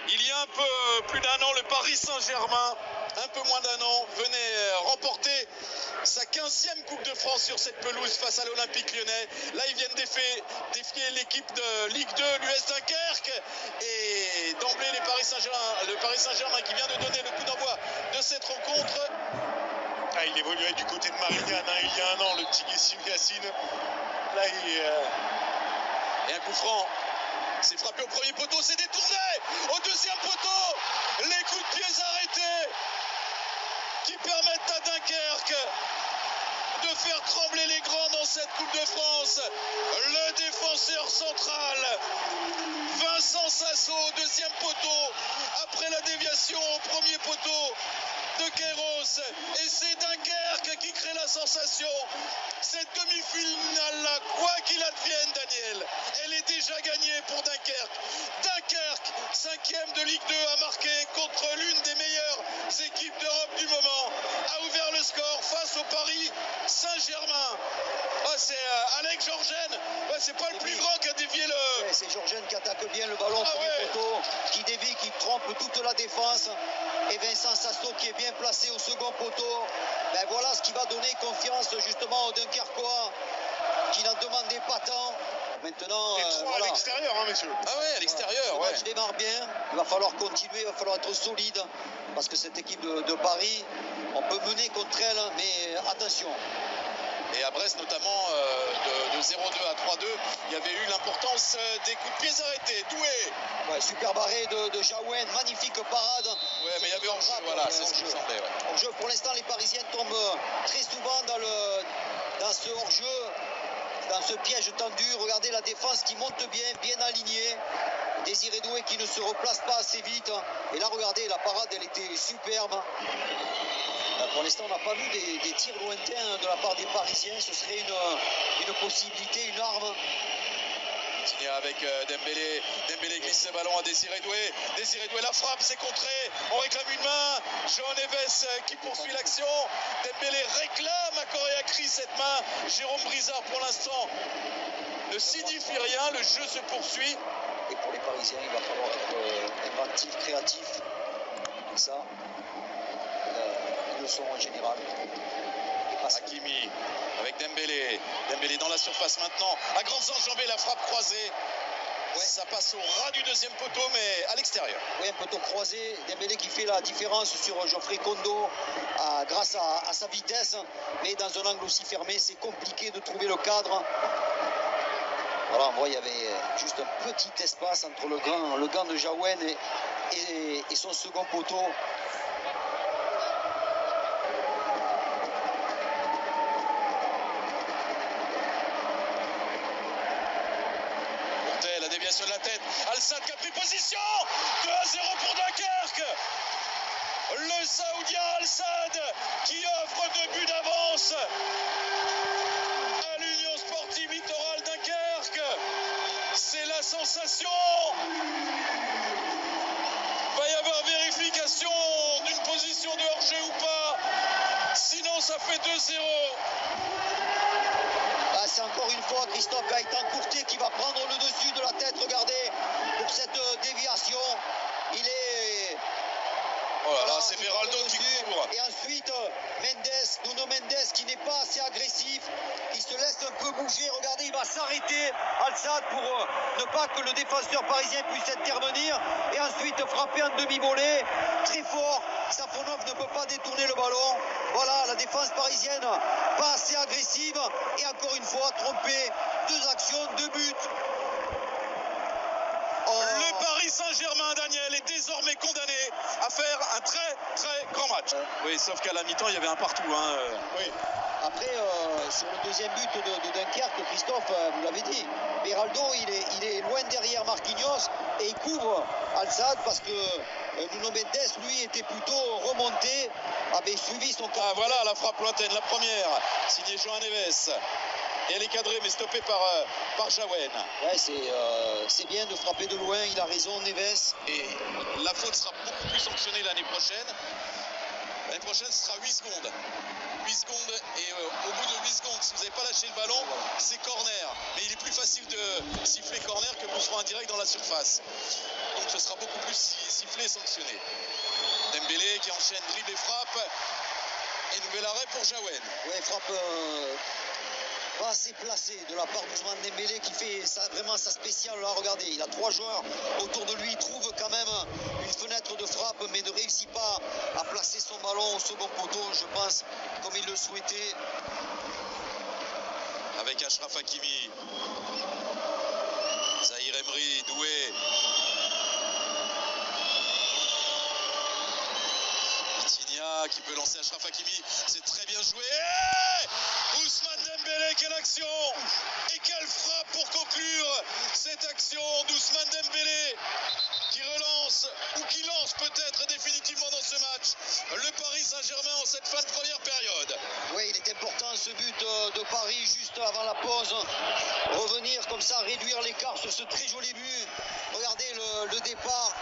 Il y a un peu plus d'un an, le Paris Saint-Germain, un peu moins d'un an, venait remporter sa 15e Coupe de France sur cette pelouse face à l'Olympique Lyonnais. Là, ils viennent défier l'équipe de Ligue 2, l'US Dunkerque. Et d'emblée, le Paris Saint-Germain qui vient de donner le coup d'envoi de cette rencontre. Ah, il évoluait du côté de Marignane il y a un an, le petit Guessim Yacine. Là, Et un coup franc. C'est frappé au premier poteau, c'est détourné. Au deuxième poteau, les coups de pied arrêtés qui permettent à Dunkerque de faire trembler les grands dans cette Coupe de France. Le défenseur central, Vincent Sasso, au deuxième poteau, après la déviation au premier poteau de Queiroz. Et c'est Dunkerque qui crée la sensation. Cette demi-finale-là, quoi qu'il advienne, Daniel, elle est déjà gagnée pour Dunkerque. Dunkerque, 5e de Ligue 2, a marqué contre l'une des meilleures équipes d'Europe du moment, a ouvert le score face au Paris Saint-Germain. C'est Alex Georgen, c'est pas le plus grand qui a dévié le... Ouais, c'est Georgen qui attaque bien le ballon premier poteau, qui dévie, qui trompe toute la défense. Et Vincent Sasso qui est bien placé au second poteau. Ben voilà ce qui va donner confiance justement aux Dunkerquois qui n'en demandaient pas tant. Maintenant, et 3 voilà. à l'extérieur, hein, messieurs. Ah ouais, à l'extérieur, Le match démarre bien. Il va falloir continuer, il va falloir être solide. Parce que cette équipe de Paris, on peut mener contre elle, mais attention. Et à Brest notamment, de 0-2 à 3-2, il y avait eu l'importance des coups de pied arrêtés. Doué. Ouais, super barré de Jaouen, magnifique parade. Ouais, mais il y avait hors-jeu, voilà, c'est ce qui me semblait. Ouais. Hors-jeu, pour l'instant, les Parisiens tombent très souvent dans ce hors-jeu, dans ce piège tendu. Regardez la défense qui monte bien, bien alignée. Désiré Doué qui ne se replace pas assez vite. Et là, regardez, la parade, elle était superbe. Pour l'instant, on n'a pas vu des tirs lointains de la part des Parisiens. Ce serait une possibilité, une arme. Continue avec Dembélé. Dembélé glisse le ballon à Désiré Doué. Désiré Doué, la frappe, c'est contré. On réclame une main. Jean Neves qui poursuit l'action. Dembélé réclame à Correa-Cri cette main. Jérôme Brizard, pour l'instant, ne signifie rien. Le jeu se poursuit. Et pour les Parisiens, il va falloir être inventif, créatif. Et ça, ils le sont en général. Hakimi avec Dembélé. Dembélé dans la surface maintenant. À grandes enjambées, la frappe croisée. Ouais, ça passe au ras du deuxième poteau, mais à l'extérieur. Oui, un poteau croisé. Dembélé qui fait la différence sur Geoffrey Kondo grâce à sa vitesse. Mais dans un angle aussi fermé, c'est compliqué de trouver le cadre. Voilà, on voit il y avait juste un petit espace entre le gant de Jaouen et son second poteau. La déviation de la tête. Al-Sadd qui a pris position. 2-0 pour Dunkerque. Le Saoudien Al-Sadd qui offre 2 buts d'avance à l'Union Sportive Littorale Dunkerque. C'est la sensation. Va y avoir vérification d'une position de hors-jeu ou pas. Sinon, ça fait 2-0. C'est encore une fois Christophe Gaëtan Courtier qui va prendre le dessus de la tête. Regardez, pour cette déviation, il est... Oh là là, c'est Beraldo qui court. Et ensuite, Nuno Mendes qui n'est pas assez agressif. Il se laisse un peu bouger. Regardez, il va s'arrêter, Al-Sadd, pour ne pas que le défenseur parisien puisse intervenir. Et ensuite, frapper en demi-volée. Très fort. Safonov ne peut pas détourner le ballon. Voilà, la défense parisienne, pas assez agressive. Et encore une fois, trompé. 2 actions, 2 buts. Le Paris Saint-Germain, Daniel, est désormais condamné à faire un très très grand match. Oui, sauf qu'à la mi-temps, il y avait un partout. Oui. Après, sur le deuxième but de Dunkerque, Christophe, vous l'avez dit, Beraldo, il est loin derrière Marquinhos et il couvre Al-Sadd parce que Nuno Mendes, lui, était plutôt remonté, avait suivi son... Ah voilà, la frappe lointaine, la première, signée Jean Neves. Et elle est cadrée, mais stoppée par Jaouen. Ouais, c'est bien de frapper de loin, il a raison, Neves. Et la faute sera beaucoup plus sanctionnée l'année prochaine. L'année prochaine, ce sera 8 secondes. 8 secondes, et au bout de 8 secondes, si vous n'avez pas lâché le ballon, c'est corner. Mais il est plus facile de siffler corner que coup franc indirect dans la surface. Donc ce sera beaucoup plus sifflé et sanctionné. Dembélé qui enchaîne dribble et frappe. Et nouvel arrêt pour Jawen. Ouais, frappe pas assez placée de la part d'Ousmane Dembélé qui fait vraiment sa spéciale. Là, regardez, il a 3 joueurs autour de lui. Il trouve quand même une fenêtre de frappe, mais ne réussit pas à placer son ballon au second poteau, je pense, comme il le souhaitait. Avec Achraf Hakimi. Zahir Emery, Doué. Vitinha qui peut lancer Achraf Hakimi. C'est très bien joué. Ousmane Dembélé, quelle action! Et quelle frappe pour conclure cette action d'Ousmane Dembélé qui relance, ou qui lance peut-être définitivement dans ce match, le Paris Saint-Germain en cette fin de première période. Oui, il est important ce but de Paris juste avant la pause. Revenir comme ça, réduire l'écart sur ce très joli but. Regardez le départ.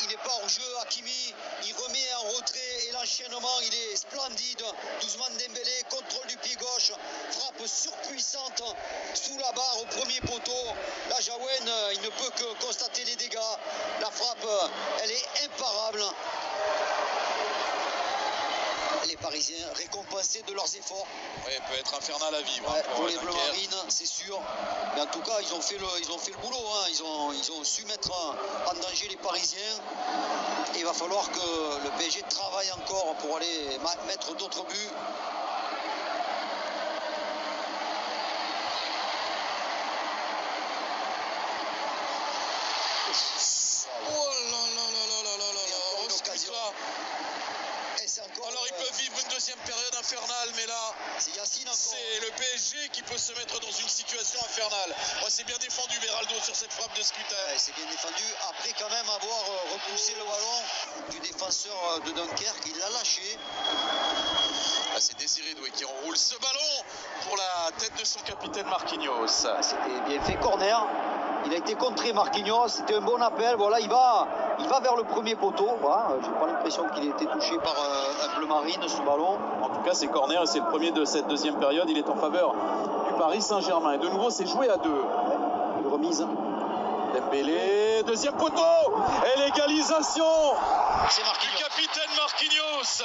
Il n'est pas en jeu, Hakimi, il remet en retrait et l'enchaînement, il est splendide. Ousmane Dembélé, contrôle du pied gauche, frappe surpuissante sous la barre au premier poteau. Là, Jawen, il ne peut que constater les dégâts. La frappe, elle est imparable. Les Parisiens récompensés de leurs efforts. Oui, peut être infernal à vivre. Ouais, pour les Bleus Marines, c'est sûr. Mais en tout cas, ils ont fait le boulot. Hein. Ils ont su mettre en danger les Parisiens. Et il va falloir que le PSG travaille encore pour aller mettre d'autres buts. Oh là là là là là là là. Occasion. Alors ils peuvent vivre une deuxième période infernale, mais là, c'est Yacine encore. C'est le PSG qui peut se mettre dans une situation infernale. Moi, c'est bien défendu, Beraldo, sur cette frappe de Scuter. Ouais, c'est bien défendu. Après, quand même, avoir repoussé le ballon du défenseur de Dunkerque, il l'a lâché. Ah, c'est Désiré Doué qui enroule ce ballon pour la tête de son capitaine Marquinhos. Ah, c'était bien fait, corner. Il a été contré, Marquinhos. C'était un bon appel. Voilà, il va vers le premier poteau. Voilà. J'ai pas l'impression qu'il ait été touché par un bleu marine, ce ballon. En tout cas, c'est corner et c'est le premier de cette deuxième période. Il est en faveur du Paris Saint-Germain. Et de nouveau, c'est joué à 2. Ouais, une remise. Dembélé, deuxième poteau. Et l'égalisation du capitaine Marquinhos.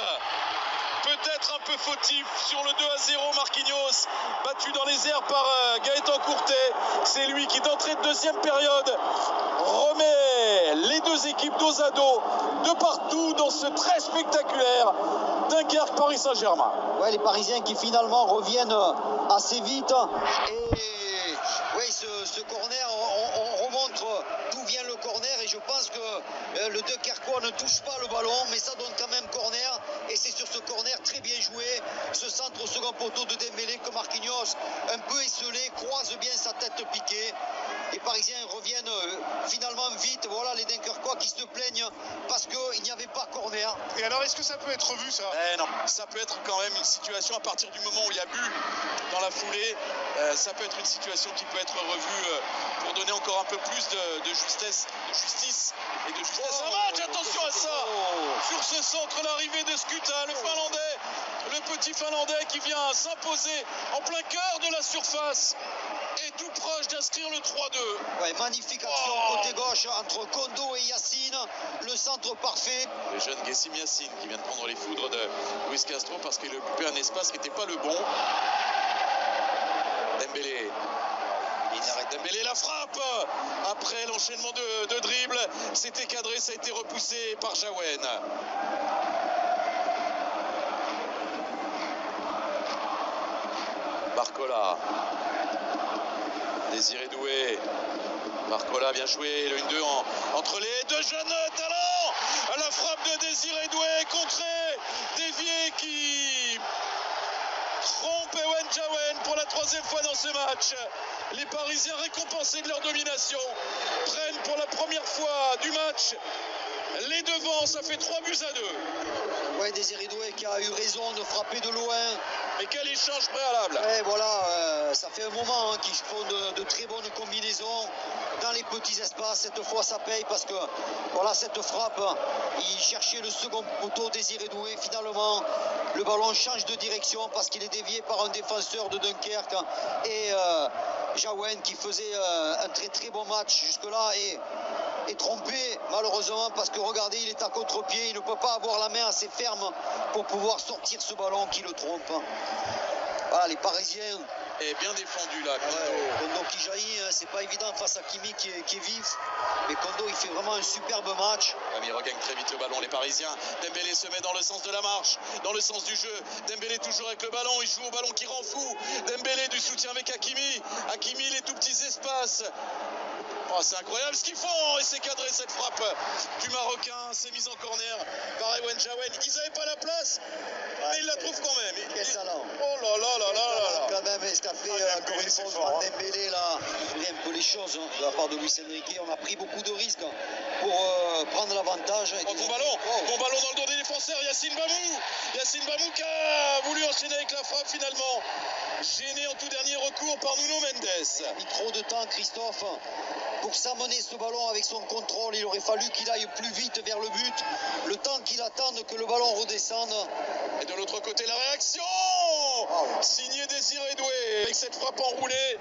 Peut-être un peu fautif sur le 2-0. Marquinhos, battu dans les airs par Gaëtan Courtet. C'est lui qui, d'entrée de deuxième période, remet les deux équipes dos à dos de partout dans ce très spectaculaire Dunkerque-Paris Saint-Germain. Ouais, les Parisiens qui finalement reviennent assez vite. Et oui, ce corner, on remontre d'où vient le corner. Et je pense que le Dunkerquois ne touche pas le ballon, mais ça donne quand même corner. Et c'est sur ce corner très bien joué, ce centre au second poteau de Dembélé que Marquinhos, un peu esselé, croise bien sa tête piquée. Les Parisiens reviennent finalement vite. Voilà les Dunkerquois qui se plaignent parce qu'il n'y avait pas corner. Et alors, est-ce que ça peut être revu, ça? Non, ça peut être quand même une situation à partir du moment où il y a but dans la foulée. Ça peut être une situation qui peut être revue pour donner encore un peu plus de justice et de justesse. Un match, attention à ça! Sur ce centre, l'arrivée de Skuta, le Finlandais, le petit Finlandais qui vient s'imposer en plein cœur de la surface. Et tout proche d'inscrire le 3-2. Ouais, magnifique action côté gauche entre Kondo et Yacine. Le centre parfait. Le jeune Gessim Yacine qui vient de prendre les foudres de Luis Castro parce qu'il occupait un espace qui n'était pas le bon. Dembélé. Dembélé la frappe. Après l'enchaînement de dribble, c'était cadré, ça a été repoussé par Jawen. Barcola. Désiré Doué. Barcola, bien joué. Le 1-2 entre les deux jeunes talents. La frappe de Désiré Doué, contrée, déviée qui trompe Ewen Jawen pour la 3e fois dans ce match. Les Parisiens récompensés de leur domination prennent pour la première fois du match les devants. Ça fait 3-2. Ouais, Désiré Doué qui a eu raison de frapper de loin. Mais quel échange préalable. Ouais, voilà, ça fait un moment qu'ils font de très bonnes combinaisons. dans les petits espaces. Cette fois, ça paye parce que voilà, cette frappe, il cherchait le second poteau, Désiré Doué. Finalement, le ballon change de direction parce qu'il est dévié par un défenseur de Dunkerque et Jaouen qui faisait un très très bon match jusque-là est trompé malheureusement parce que regardez, il est à contre-pied, il ne peut pas avoir la main assez ferme pour pouvoir sortir ce ballon qui le trompe. Voilà, les Parisiens. Et bien défendu là, Kondo. Ouais, Kondo qui jaillit, hein, c'est pas évident face à Kimi qui est vif. Mais Kondo il fait vraiment un superbe match. Ouais, mais il regagne très vite le ballon, les Parisiens. Dembélé se met dans le sens de la marche, dans le sens du jeu. Dembélé toujours avec le ballon, il joue au ballon qui rend fou. Dembélé du soutien avec Hakimi. Hakimi, les tout petits espaces. Oh, c'est incroyable ce qu'ils font et c'est cadré cette frappe du Marocain, c'est mise en corner par Ewen Jaouen. Ils n'avaient pas la place, mais ils la trouvent quand même. Quel talent. Oh là là là là là. Quand même, ce qu'a fait encore une fois Dembélé là, il fait un peu les choses hein, de la part de Luis Enrique. On a pris beaucoup de risques pour prendre l'avantage. Oh, bon ballon dans le dos des défenseurs, Yacine Bamou. Yacine Bamou qui a voulu enchaîner avec la frappe finalement. Gêné en tout dernier recours par Nuno Mendes. Il a mis trop de temps, Christophe. Pour s'amener ce ballon avec son contrôle, il aurait fallu qu'il aille plus vite vers le but. Le temps qu'il attende que le ballon redescende. Et de l'autre côté, la réaction signé Désiré Doué avec cette frappe enroulée.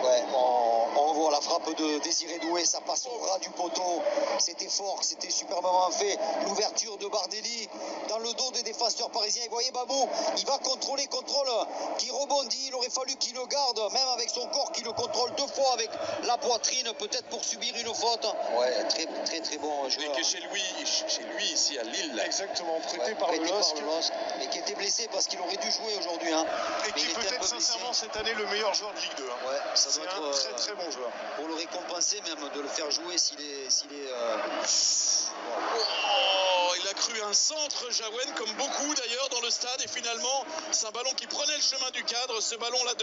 Ouais, on voit la frappe de Désiré Doué, ça passe au ras du poteau. C'était fort, c'était superbement fait. L'ouverture de Bardelli dans le dos des défenseurs parisiens. Et vous voyez Babou, il va contrôler, contrôle qui rebondit. Il aurait fallu qu'il le garde, même avec son corps, qu'il le contrôle deux fois avec la poitrine, peut-être pour subir une faute. Ouais, très très très bon joueur. Mais qui est chez lui ici à Lille. Exactement, prêté par le LOSC. Mais qui était blessé parce qu'il aurait dû jouer aujourd'hui. Hein. Et qui peut être sincèrement cette année le meilleur joueur de Ligue 2. Hein. Ouais, ça c'est un très très bon joueur. Pour le récompenser même, de le faire jouer s'il est Oh, il a cru un centre, Jaouen, comme beaucoup d'ailleurs dans le stade. Et finalement, c'est un ballon qui prenait le chemin du cadre. Ce ballon-là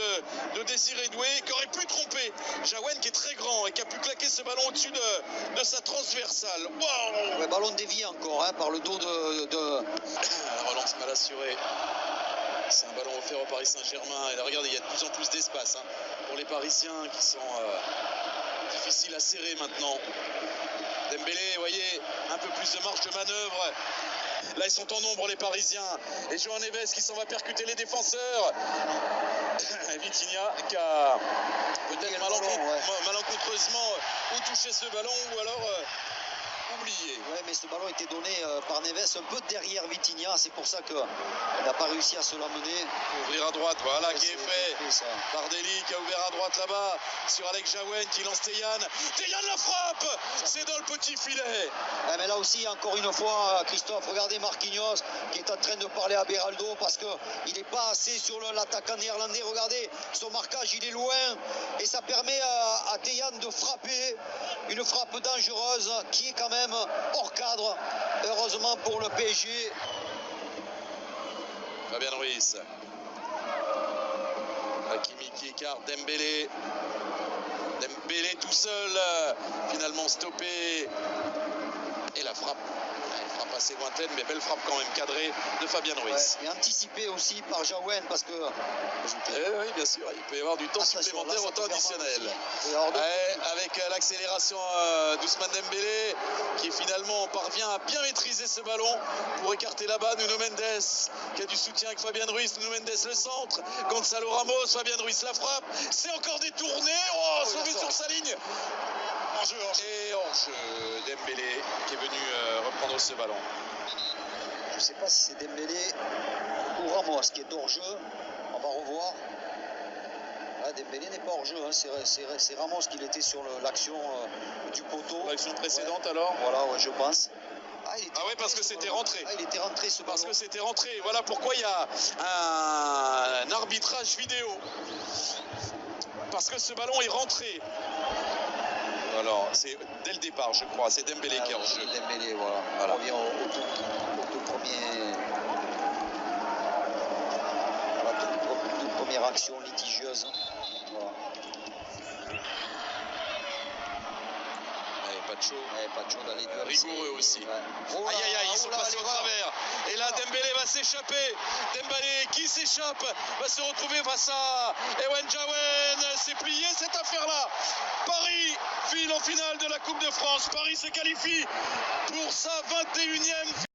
de Désiré Doué, qui aurait pu tromper Jaouen, qui est très grand et qui a pu claquer ce ballon au-dessus de sa transversale. Wow. Ouais, ballon dévié encore hein, par le dos de... La relance mal assurée. C'est un ballon offert au Paris Saint-Germain. Et là, regardez, il y a de plus en plus d'espace hein, pour les Parisiens qui sont difficiles à serrer maintenant. Dembélé, vous voyez, un peu plus de marge de manœuvre. Là, ils sont en nombre, les Parisiens. Et João Neves qui s'en va percuter les défenseurs. Vitinha qui a peut-être malencontreusement ou touché ce ballon ou alors oublié. Ouais, mais ce ballon était donné par Neves un peu derrière Vitinha. C'est pour ça qu'il n'a pas réussi à se l'amener. Ouvrir à droite, voilà qui est fait. Bardelli qui a ouvert à droite là-bas sur Alex Jaouen qui lance Théiane. Théiane la frappe. C'est dans le petit filet. Ouais, mais là aussi, encore une fois, Christophe, regardez Marquinhos qui est en train de parler à Beraldo parce qu'il n'est pas assez sur l'attaquant néerlandais. Regardez, son marquage, il est loin. Et ça permet à Théiane de frapper. Une frappe dangereuse qui est quand même hors cadre, heureusement pour le PSG. Fabien Ruiz. Hakimi qui écarte Dembélé. Dembélé tout seul, finalement stoppé. Et la frappe. Une frappe assez lointaine, mais belle frappe quand même cadrée de Fabien Ruiz. Ouais, et anticipé aussi par Jaouen parce que... oui, bien sûr, il peut y avoir du temps supplémentaire au temps additionnel. Avec l'accélération d'Ousmane Dembélé qui finalement parvient à bien maîtriser ce ballon pour écarter là-bas Nuno Mendes qui a du soutien avec Fabien Ruiz. Nuno Mendes le centre, Gonzalo Ramos, Fabien Ruiz la frappe, c'est encore détourné, sauvé sur sa ligne. Et hors-jeu, Dembélé qui est venu reprendre ce ballon. Je ne sais pas si c'est Dembélé ou Ramos qui est hors-jeu. On va revoir. Ah, Dembélé n'est pas hors-jeu. Hein. C'est Ramos qui était sur l'action du poteau. L'action précédente alors. Voilà, ouais, je pense. Oui, parce que c'était rentré. Il était rentré ce ballon. Parce que c'était rentré. Voilà pourquoi il y a un arbitrage vidéo. Parce que ce ballon est rentré. Alors, c'est dès le départ, je crois. C'est Dembélé qui est en jeu. Dembélé, voilà. On revient au tout premier. Toute première action litigieuse. Voilà. Pacho. Ouais, Pacho dans les deux. Rigoureux aussi. Ouais. Oh là, Aïe aïe aïe, ils oh sont là, passés au l'erreur. travers. Et là, Dembélé va s'échapper. Dembélé qui s'échappe va se retrouver face à Ewen Jawen. C'est plié cette affaire-là. Paris file en finale de la Coupe de France. Paris se qualifie pour sa 21e